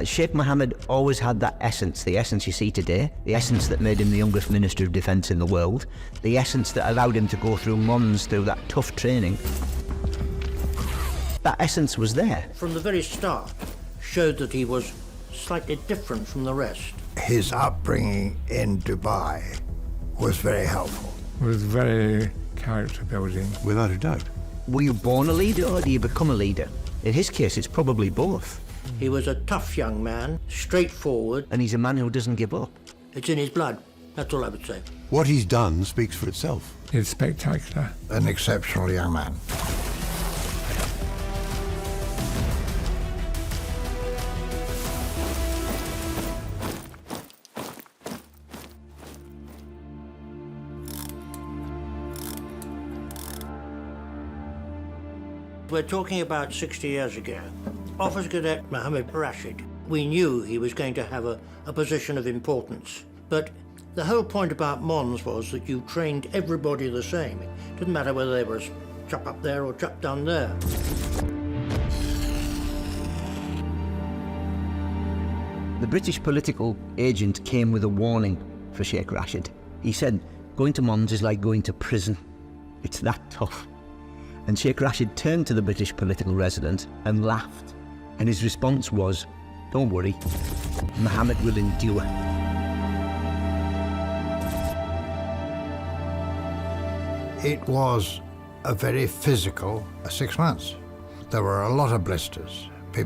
Sheikh Mohammed always had that essence, the essence you see today, the essence that made him the youngest Minister of Defence in the world, the essence that allowed him to go through Mons, through that tough training. That essence was there. From the very start, showed that he was slightly different from the rest. His upbringing in Dubai was very helpful. It was very character building. Without a doubt. Were you born a leader or do you become a leader? In his case, it's probably both. He was a tough young man, straightforward. And he's a man who doesn't give up. It's in his blood, that's all I would say. What he's done speaks for itself. It's spectacular. An exceptional young man. We're talking about 60 years ago. Officer Cadet Mohammed Rashid, we knew he was going to have a position of importance. But the whole point about Mons was that you trained everybody the same. It didn't matter whether they were a chap up there or a chap down there. The British political agent came with a warning for Sheikh Rashid. He said, going to Mons is like going to prison. It's that tough. And Sheikh Rashid turned to the British political resident and laughed. And his response was, don't worry, Mohammed will endure. It was a very physical 6 months. There were a lot of blisters. They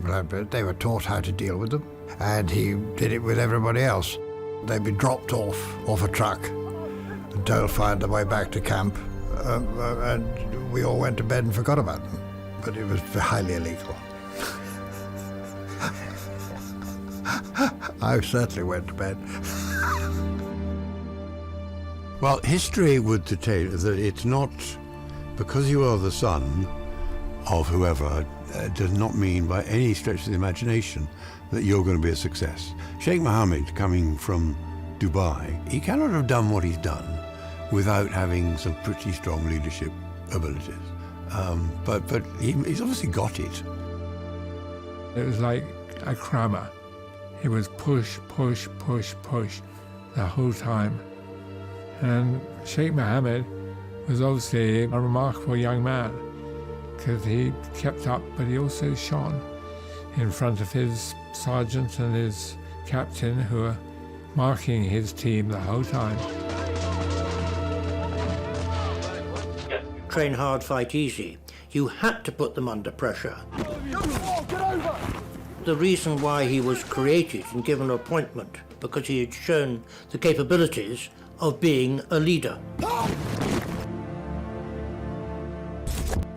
were taught how to deal with them, and he did it with everybody else. They'd be dropped off a truck and told to find their way back to camp, and we all went to bed and forgot about them. But it was highly illegal. I certainly went to bed. Well, history would detail that it's not because you are the son of whoever does not mean by any stretch of the imagination that you're going to be a success. Sheikh Mohammed, coming from Dubai, he cannot have done what he's done without having some pretty strong leadership abilities. But he's obviously got it. It was like a crammer. He was push, push, push, push the whole time. And Sheikh Mohammed was obviously a remarkable young man because he kept up, but he also shone in front of his sergeant and his captain who were marking his team the whole time. Train hard, fight easy. You had to put them under pressure. The reason why he was created and given an appointment, because he had shown the capabilities of being a leader.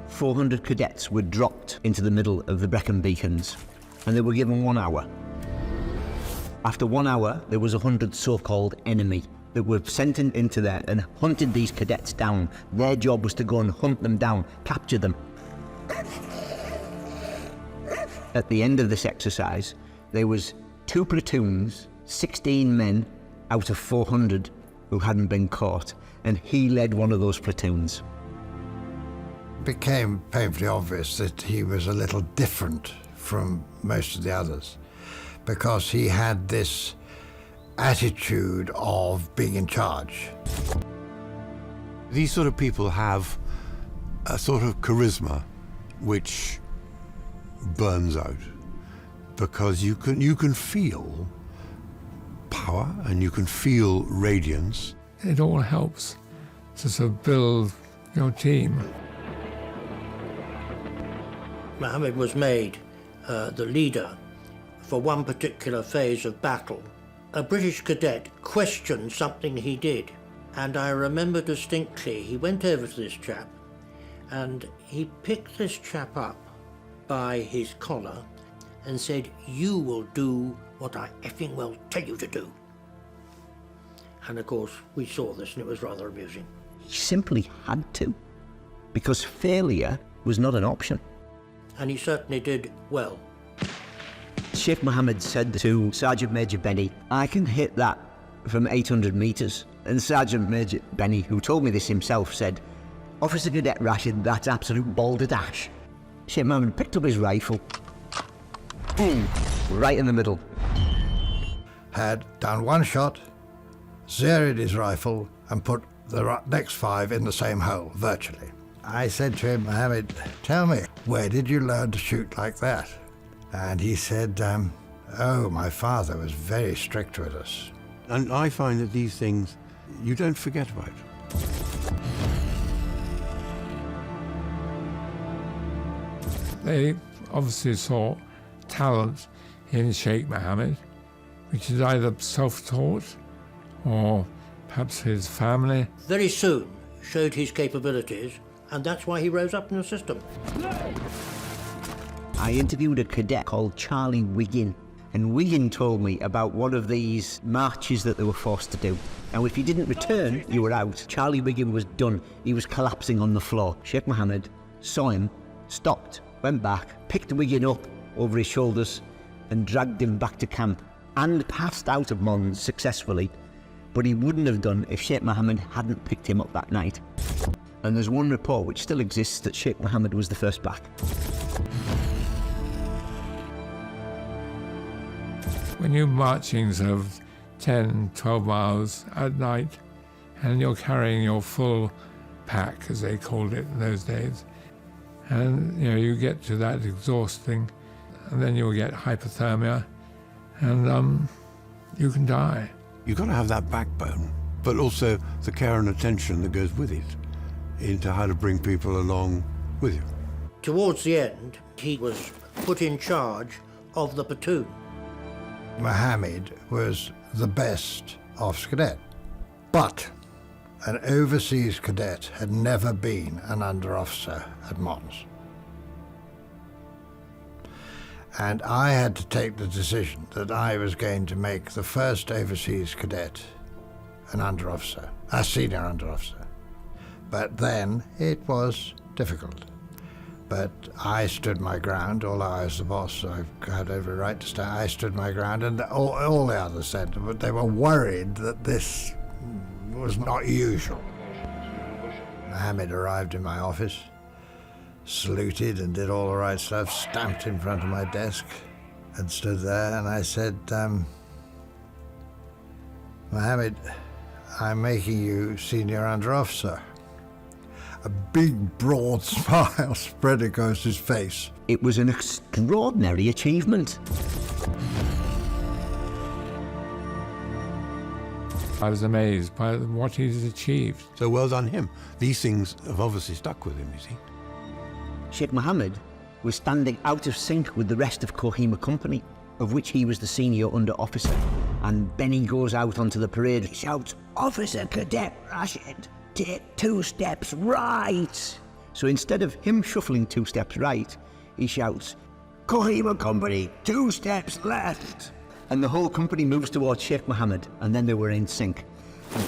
400 cadets were dropped into the middle of the Brecon Beacons, and they were given 1 hour. After 1 hour, there was 100 so-called enemy that were sent into there and hunted these cadets down. Their job was to go and hunt them down, capture them. At the end of this exercise, there was 2 platoons, 16 men out of 400 who hadn't been caught, and he led one of those platoons. It became painfully obvious that he was a little different from most of the others because he had this attitude of being in charge. These sort of people have a sort of charisma which burns out because you can feel power and you can feel radiance. It all helps to sort of build your team. Mohammed was made the leader for one particular phase of battle. A British cadet questioned something he did, and I remember distinctly he went over to this chap and he picked this chap up by his collar and said, "You will do what I effing well tell you to do." And of course we saw this and it was rather amusing. He simply had to, because failure was not an option. And he certainly did well. Sheikh Mohammed said to Sergeant Major Benny, "I can hit that from 800 metres. And Sergeant Major Benny, who told me this himself, said, "Officer Cadet Rashid, that's absolute balderdash." Sheikh Mohammed picked up his rifle, boom, right in the middle. Had done one shot, zeroed his rifle, and put the next 5 in the same hole, virtually. I said to him, Mohammed, tell me, where did you learn to shoot like that? And he said, oh, my father was very strict with us. And I find that these things, you don't forget about. They obviously saw talent in Sheikh Mohammed, which is either self-taught or perhaps his family. Very soon showed his capabilities, and that's why he rose up in the system. I interviewed a cadet called Charlie Wiggin, and Wiggin told me about one of these marches that they were forced to do. Now, if you didn't return, you were out. Charlie Wiggin was done. He was collapsing on the floor. Sheikh Mohammed saw him, stopped, went back, picked Wiggin up over his shoulders and dragged him back to camp and passed out of Mons successfully, but he wouldn't have done if Sheikh Mohammed hadn't picked him up that night. And there's one report which still exists that Sheikh Mohammed was the first back. When you're marching sort of 10, 12 miles at night and you're carrying your full pack, as they called it in those days, and you get to that exhausting, and then you'll get hypothermia, and you can die. You've got to have that backbone, but also the care and attention that goes with it into how to bring people along with you. Towards the end, he was put in charge of the platoon. Mohammed was the best officer cadet, but an overseas cadet had never been an under-officer at Mons. And I had to take the decision that I was going to make the first overseas cadet an under-officer, a senior under-officer. But then it was difficult. But I stood my ground, although I was the boss, so I had every right to stand. I stood my ground, and all the others said, but they were worried that this was not usual. Mohammed arrived in my office, saluted and did all the right stuff, stamped in front of my desk and stood there, and I said, Mohammed, I'm making you senior under-officer. A big, broad smile spread across his face. It was an extraordinary achievement. I was amazed by what he's achieved. So well done him. These things have obviously stuck with him, you see. Sheikh Mohammed was standing out of sync with the rest of Kohima Company, of which he was the senior under-officer. And Benny goes out onto the parade and shouts, "Officer Cadet Rashid, take 2 steps right." So instead of him shuffling 2 steps right, he shouts, "Kohima Company, 2 steps left." And the whole company moves towards Sheikh Mohammed, and then they were in sync.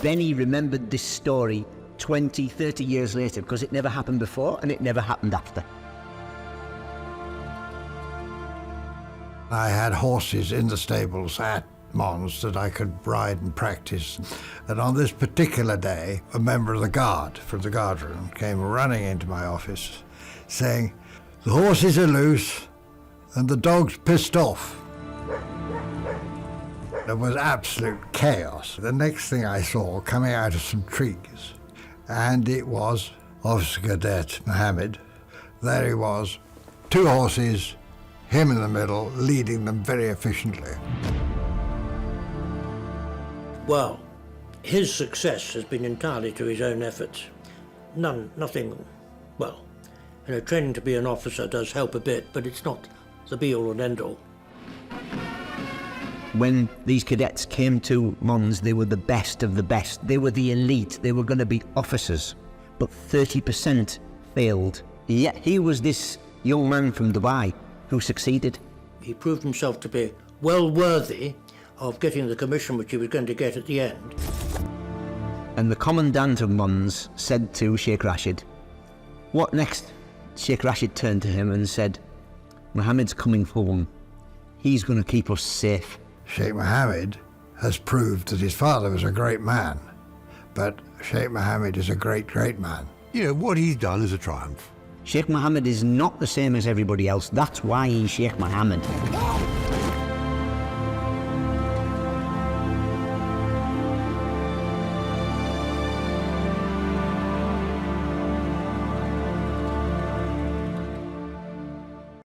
Benny remembered this story 20, 30 years later because it never happened before and it never happened after. I had horses in the stables at Mons that I could ride and practice. And on this particular day, a member of the guard from the guard room came running into my office saying, "The horses are loose and the dog's pissed off." There was absolute chaos. The next thing I saw coming out of some trees, and it was Officer Cadet Mohammed. There he was, 2 horses, him in the middle, leading them very efficiently. Well, his success has been entirely to his own efforts. Nothing, well, training to be an officer does help a bit, but it's not the be-all and end-all. When these cadets came to Mons, they were the best of the best. They were the elite. They were going to be officers. But 30% failed. Yet he was this young man from Dubai who succeeded. He proved himself to be well worthy of getting the commission which he was going to get at the end. And the commandant of Mons said to Sheikh Rashid, "What next?" Sheikh Rashid turned to him and said, "Mohammed's coming home. He's going to keep us safe." Sheikh Mohammed has proved that his father was a great man, but Sheikh Mohammed is a great, great man. What he's done is a triumph. Sheikh Mohammed is not the same as everybody else. That's why he's Sheikh Mohammed.